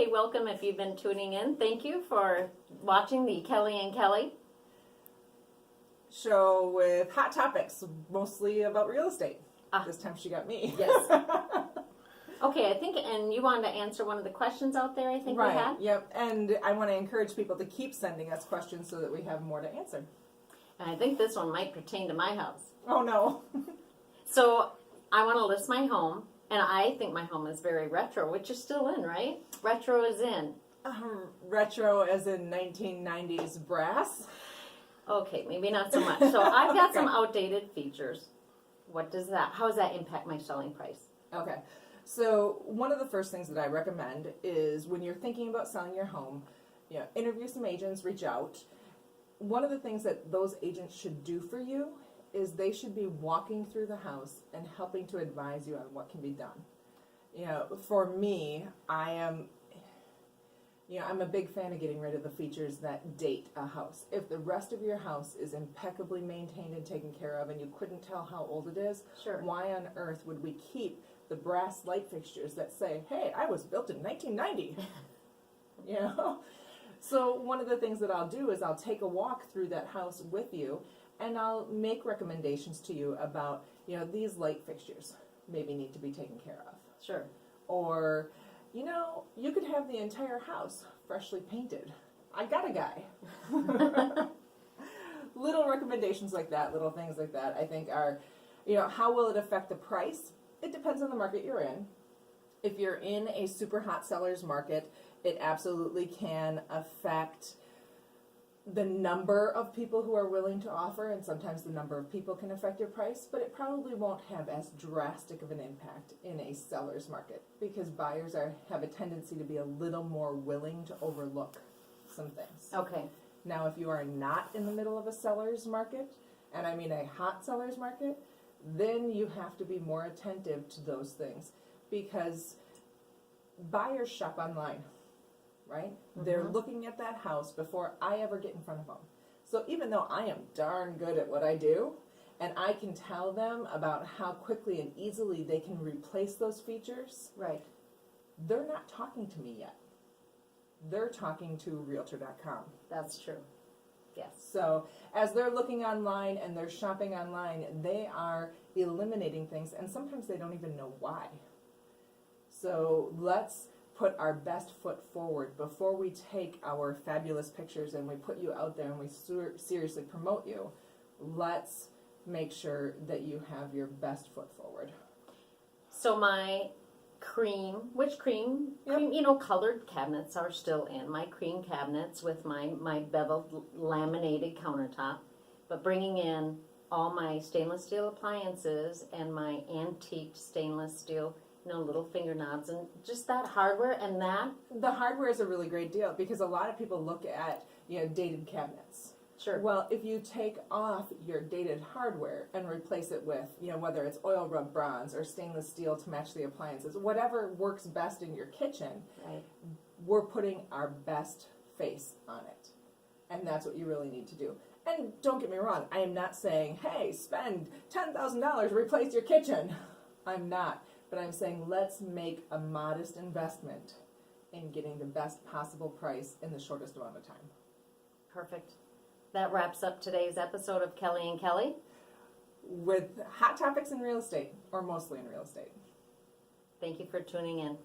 Okay, welcome if you've been tuning in. Thank you for watching the Kelly and Kelly. Show with hot topics, mostly about real estate. Ah. This time she got me. Yes. Okay, I think, and you wanted to answer one of the questions out there, I think we Right, had? yep. And I want to encourage people to keep sending us questions so that we have more to answer. And I think this one might pertain to my house. Oh, no. So I want to list my home, and I think my home is very retro, which is still in, right? Retro is in. Retro as in 1990s brass. Okay, maybe not so much. So I've got some outdated features. How does that impact my selling price? Okay. So one of the first things that I recommend is when you're thinking about selling your home, interview some agents, reach out. One of the things that those agents should do for you is they should be walking through the house and helping to advise you on what can be done. For me, I'm a big fan of getting rid of the features that date a house. If the rest of your house is impeccably maintained and taken care of and you couldn't tell how old it is, Sure. Why on earth would we keep the brass light fixtures that say, hey, I was built in 1990? So one of the things that I'll do is I'll take a walk through that house with you and I'll make recommendations to you about, these light fixtures maybe need to be taken care of. Sure. Or, you could have the entire house freshly painted. I got a guy. Little recommendations like that, little things like that, I think are, how will it affect the price? It depends on the market you're in. If you're in a super hot seller's market, it absolutely can affect the number of people who are willing to offer, and sometimes the number of people can affect your price, but it probably won't have as drastic of an impact in a seller's market because buyers have a tendency to be a little more willing to overlook some things. Okay. Now, if you are not in the middle of a seller's market, and I mean a hot seller's market, then you have to be more attentive to those things because buyers shop online. Right? Mm-hmm. They're looking at that house before I ever get in front of them. So even though I am darn good at what I do, and I can tell them about how quickly and easily they can replace those features, right? They're not talking to me yet. They're talking to Realtor.com. That's true. Yes. So as they're looking online and they're shopping online, they are eliminating things, and sometimes they don't even know why. So let's put our best foot forward before we take our fabulous pictures and we put you out there and we seriously promote you. Let's make sure that you have your best foot forward. So my cream, colored cabinets are still in. My cream cabinets with my beveled laminated countertop, but bringing in all my stainless steel appliances and my antique stainless steel little finger knobs and just that hardware and that. The hardware is a really great deal because a lot of people look at, dated cabinets. Sure. Well, if you take off your dated hardware and replace it with, whether it's oil rub bronze or stainless steel to match the appliances, whatever works best in your kitchen, right, we're putting our best face on it. And that's what you really need to do. And don't get me wrong, I am not saying, hey, spend $10,000, replace your kitchen. I'm not. But I'm saying let's make a modest investment in getting the best possible price in the shortest amount of time. Perfect. That wraps up today's episode of Kelly and Kelly. With hot topics in real estate, or mostly in real estate. Thank you for tuning in.